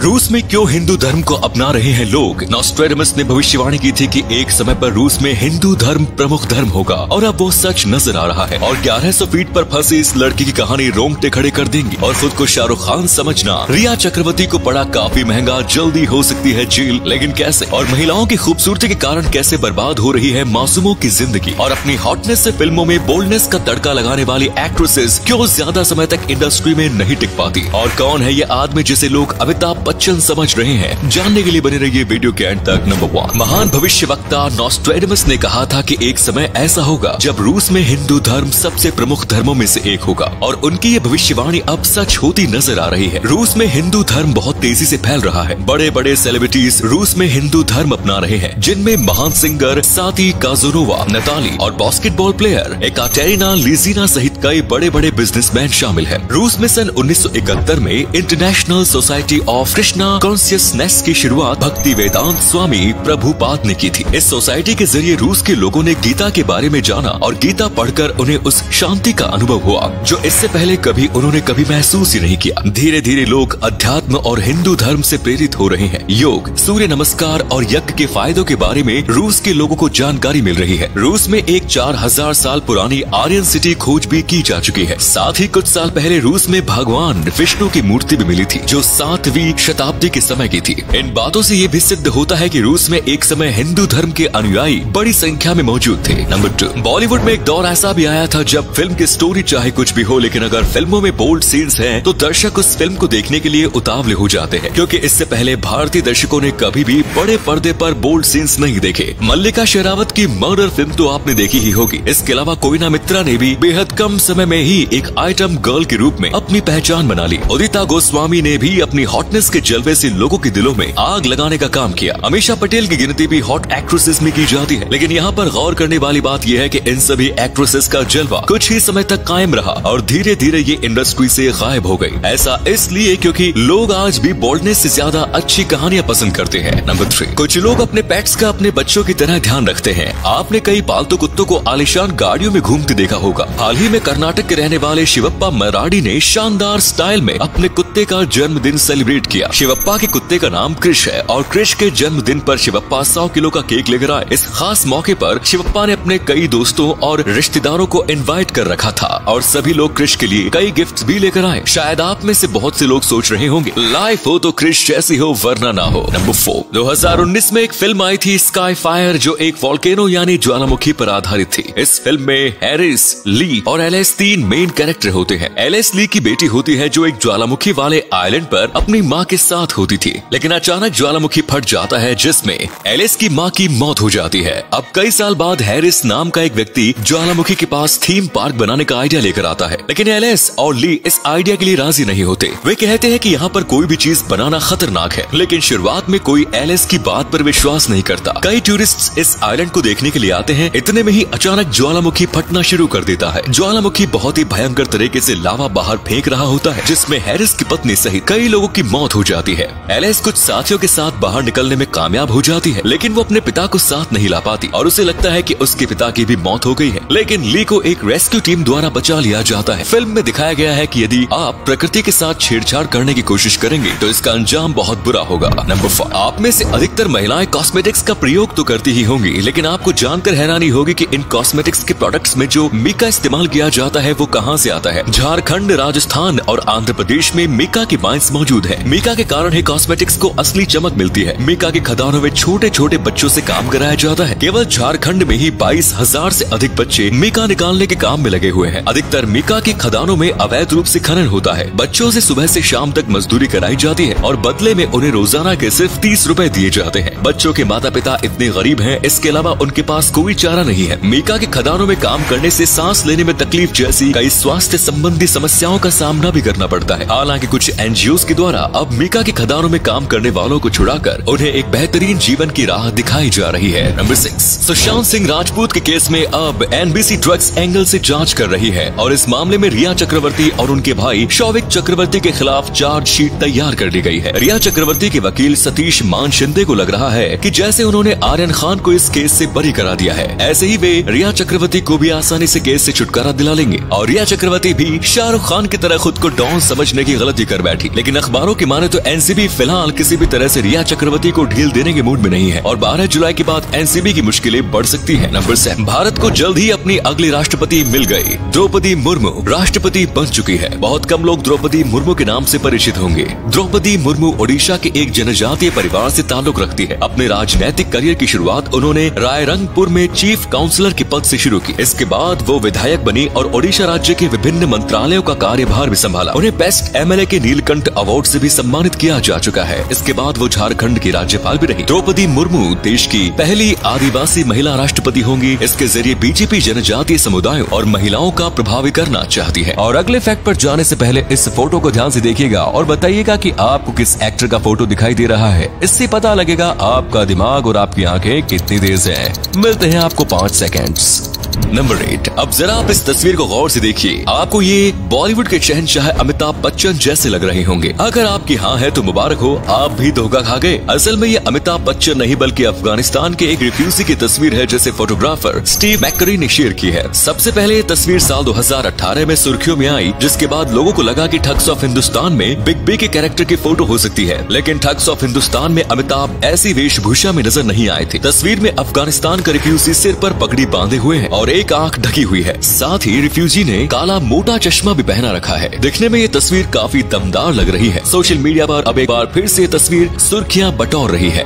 रूस में क्यों हिंदू धर्म को अपना रहे हैं लोग? नॉस्ट्रेडमस ने भविष्यवाणी की थी कि एक समय पर रूस में हिंदू धर्म प्रमुख धर्म होगा और अब वो सच नजर आ रहा है। और 1100 फीट पर फंसी इस लड़की की कहानी रोंगटे खड़े कर देंगी। और खुद को शाहरुख खान समझना, रिया चक्रवर्ती को पड़ा काफी महंगा, जल्दी हो सकती है जेल, लेकिन कैसे? और महिलाओं की खूबसूरती के कारण कैसे बर्बाद हो रही है मासूमों की जिंदगी? और अपनी हॉटनेस से फिल्मों में बोल्डनेस का तड़का लगाने वाली एक्ट्रेसेस क्यों ज्यादा समय तक इंडस्ट्री में नहीं टिक पाती? और कौन है ये आदमी जिसे लोग अमिताभ बच्चन समझ रहे हैं? जानने के लिए बने रहिए वीडियो के एंड तक। नंबर 1, महान भविष्यवक्ता नॉस्ट्रेडमस ने कहा था कि एक समय ऐसा होगा जब रूस में हिंदू धर्म सबसे प्रमुख धर्मों में से एक होगा, और उनकी ये भविष्यवाणी अब सच होती नजर आ रही है। रूस में हिंदू धर्म बहुत तेजी से फैल रहा है। बड़े बड़े सेलिब्रिटीज रूस में हिंदू धर्म अपना रहे हैं, जिनमें महान सिंगर साती काजोनोवा, नताली और बास्केटबॉल प्लेयर एकाटेरिना लीजिना सहित कई बड़े बड़े बिजनेसमैन शामिल हैं। रूस में सन 1971 में international society of Krishna consciousness की शुरुआत भक्ति वेदांत स्वामी प्रभुपाद ने की थी। इस सोसाइटी के जरिए रूस के लोगों ने गीता के बारे में जाना और गीता पढ़कर उन्हें उस शांति का अनुभव हुआ जो इससे पहले उन्होंने कभी महसूस ही नहीं किया। धीरे धीरे लोग अध्यात्म और हिंदू धर्म से प्रेरित हो रहे हैं। योग, सूर्य नमस्कार और यज्ञ के फायदों के बारे में रूस के लोगों को जानकारी मिल रही है। रूस में एक 4000 साल पुरानी आर्यन सिटी खोज भी की जा चुकी है। साथ ही कुछ साल पहले रूस में भगवान विष्णु की मूर्ति भी मिली थी जो 7वीं शताब्दी के समय की थी। इन बातों से ये भी सिद्ध होता है कि रूस में एक समय हिंदू धर्म के अनुयायी बड़ी संख्या में मौजूद थे। नंबर 2, बॉलीवुड में एक दौर ऐसा भी आया था जब फिल्म की स्टोरी चाहे कुछ भी हो, लेकिन अगर फिल्मों में बोल्ड सीन्स हैं तो दर्शक उस फिल्म को देखने के लिए उतावले हो जाते हैं, क्योंकि इससे पहले भारतीय दर्शकों ने कभी भी बड़े पर्दे पर बोल्ड सीन्स नहीं देखे। मल्लिका शेरावत की मर्डर फिल्म तो आपने देखी ही होगी। इसके अलावा कोयना मित्रा ने भी बेहद कम समय में ही एक आइटम गर्ल के रूप में अपनी पहचान बना ली। उदिता गोस्वामी ने भी अपनी हॉटनेस के जलवे से लोगों के दिलों में आग लगाने का काम किया। अमीषा पटेल की गिनती भी हॉट एक्ट्रेसेस में की जाती है, लेकिन यहाँ पर गौर करने वाली बात यह है कि इन सभी एक्ट्रेसेस का जलवा कुछ ही समय तक कायम रहा और धीरे धीरे ये इंडस्ट्री से गायब हो गई। ऐसा इसलिए क्योंकि लोग आज भी बोल्डनेस से ज्यादा अच्छी कहानियां पसंद करते हैं। नंबर 3, कुछ लोग अपने पेट्स का अपने बच्चों की तरह ध्यान रखते हैं। आपने कई पालतू कुत्तों को आलीशान गाड़ियों में घूमते देखा होगा। हाल ही में कर्नाटक के रहने वाले शिवप्पा मराडी ने शानदार स्टाइल में अपने कुत्ते का जन्मदिन सेलिब्रेट किया। शिवप्पा के कुत्ते का नाम क्रिश है और क्रिश के जन्मदिन पर शिवप्पा 100 किलो का केक लेकर आए। इस खास मौके पर शिवप्पा ने अपने कई दोस्तों और रिश्तेदारों को इनवाइट कर रखा था और सभी लोग क्रिश के लिए कई गिफ्ट्स भी लेकर आए। शायद आप में से बहुत से लोग सोच रहे होंगे, लाइफ हो तो क्रिश जैसी हो वरना ना हो। नंबर 4, 2019 में एक फिल्म आई थी स्काई फायर, जो एक वोल्केनो यानी ज्वालामुखी पर आधारित थी। इस फिल्म में हैरिस, ली और एलिस 3 मेन कैरेक्टर होते हैं। एलिस ली की बेटी होती है जो एक ज्वालामुखी वाले आइलैंड पर अपनी माँ के साथ होती थी, लेकिन अचानक ज्वालामुखी फट जाता है जिसमें एलिस की माँ की मौत हो जाती है। अब कई साल बाद हैरिस नाम का एक व्यक्ति ज्वालामुखी के पास थीम पार्क बनाने का आइडिया लेकर आता है, लेकिन एलिस और ली इस आइडिया के लिए राजी नहीं होते। वे कहते हैं कि यहाँ पर कोई भी चीज बनाना खतरनाक है, लेकिन शुरुआत में कोई एलिस की बात पर विश्वास नहीं करता। कई टूरिस्ट इस आइलैंड को देखने के लिए आते हैं। इतने में ही अचानक ज्वालामुखी फटना शुरू कर देता है। ज्वालामुखी बहुत ही भयंकर तरीके से लावा बाहर फेंक रहा होता है, जिसमें हैरिस की पत्नी सहित कई लोगों की मौत हो जाती है। एलिस कुछ साथियों के साथ बाहर निकलने में कामयाब हो जाती है, लेकिन वो अपने पिता को साथ नहीं ला पाती और उसे लगता है कि उसके पिता की भी मौत हो गई है, लेकिन ली को एक रेस्क्यू टीम द्वारा बचा लिया जाता है। फिल्म में दिखाया गया है कि यदि आप प्रकृति के साथ छेड़छाड़ करने की कोशिश करेंगे तो इसका अंजाम बहुत बुरा होगा। नंबर 5, आप में से अधिकतर महिलाएं कॉस्मेटिक्स का प्रयोग तो करती ही होंगी, लेकिन आपको जानकर हैरानी होगी कि इन कॉस्मेटिक्स के प्रोडक्ट्स में जो मिका इस्तेमाल किया जाता है वो कहाँ से आता है। झारखंड, राजस्थान और आंध्र प्रदेश में मिका की माइंस मौजूद है। मिका के कारण ही कॉस्मेटिक्स को असली चमक मिलती है। मिका के खदानों में छोटे छोटे बच्चों से काम कराया जाता है। केवल झारखंड में ही 22,000 से अधिक बच्चे मिका निकालने के काम में लगे हुए हैं। अधिकतर मिका की खदानों में अवैध रूप से खनन होता है। बच्चों से सुबह से शाम तक मजदूरी कराई जाती है और बदले में उन्हें रोजाना के सिर्फ 30 रुपए दिए जाते हैं। बच्चों के माता पिता इतने गरीब हैं, इसके अलावा उनके पास कोई चारा नहीं है। मिका के खदानों में काम करने से सांस लेने में तकलीफ जैसी कई स्वास्थ्य संबंधी समस्याओं का सामना भी करना पड़ता है। हालांकि कुछ एनजीओ के द्वारा अब मिका के खदानों में काम करने वालों को छुड़ाकर उन्हें एक बेहतरीन जीवन की राह दिखाई जा रही है। नंबर 6, सुशांत सिंह राजपूत के केस में अब एनबीसी ड्रग्स एंगल से जांच कर रही है और इस मामले में रिया चक्रवर्ती और उनके भाई शौविक चक्रवर्ती के खिलाफ चार्जशीट तैयार कर ली गई है। रिया चक्रवर्ती के वकील सतीश मान शिंदे को लग रहा है कि जैसे उन्होंने आर्यन खान को इस केस से बरी करा दिया है, ऐसे ही वे रिया चक्रवर्ती को भी आसानी से केस से छुटकारा दिला लेंगे। और रिया चक्रवर्ती भी शाहरुख खान की तरह खुद को डॉन समझने की गलती कर बैठी, लेकिन अखबारों की माने तो एनसीबी फिलहाल किसी भी तरह से रिया चक्रवर्ती को ढील देने के मूड में नहीं है और 12 जुलाई के बाद एनसीबी की मुश्किलें बढ़ सकती है। नंबर 7, भारत को जल्द ही अपनी अगली राष्ट्रपति मिल गई। द्रौपदी मुर्मू राष्ट्रपति बन चुकी है। बहुत कम लोग द्रौपदी मुर्मू के नाम से परिचित होंगे। द्रौपदी मुर्मू ओडिशा के एक जनजातीय परिवार से ताल्लुक रखती है। अपने राजनीतिक करियर की शुरुआत उन्होंने रायरंगपुर में चीफ काउंसलर के पद से शुरू की। इसके बाद वो विधायक बनी और ओडिशा राज्य के विभिन्न मंत्रालयों का कार्यभार भी संभाला। उन्हें बेस्ट एमएलए के नीलकंठ अवार्ड से भी सम्मानित किया जा चुका है। इसके बाद वो झारखंड की राज्यपाल भी रही। द्रौपदी मुर्मू देश की पहली आदिवासी महिला राष्ट्रपति होंगी। इसके जरिए बीजेपी जनजातीय समुदायों और महिलाओं का प्रभावी करना चाहती है। और अगले फैक्ट पर जाने से पहले इस फोटो को ध्यान से देखिएगा और बताइएगा कि आपको किस एक्टर का फोटो दिखाई दे रहा है। इससे पता लगेगा आपका दिमाग और आपकी आंखें कितनी तेज है। मिलते हैं आपको 5 सेकेंड्स। नंबर 8, अब जरा आप इस तस्वीर को गौर से देखिए। आपको ये बॉलीवुड के शहंशाह अमिताभ बच्चन जैसे लग रहे होंगे। अगर आपकी हाँ है तो मुबारक हो, आप भी धोखा खा गए। असल में ये अमिताभ बच्चन नहीं बल्कि अफगानिस्तान के एक रिफ्यूजी की तस्वीर है जिसे फोटोग्राफर स्टीव मैकरी ने शेयर की है। सबसे पहले ये तस्वीर साल 2018 में सुर्खियों में आई, जिसके बाद लोगों को लगा कि ठग्स ऑफ हिंदुस्तान में बिग बी के कैरेक्टर की फोटो हो सकती है। लेकिन ठग्स ऑफ हिंदुस्तान में अमिताभ ऐसी वेशभूषा में नजर नहीं आए थे। तस्वीर में अफगानिस्तान का रिफ्यूजी सिर पर पगड़ी बांधे हुए है और एक आंख ढकी हुई है। साथ ही रिफ्यूजी ने काला मोटा चश्मा भी पहना रखा है। दिखने में ये तस्वीर काफी दमदार लग रही है। सोशल मीडिया पर अब एक बार फिर से तस्वीर सुर्खियां बटोर रही है।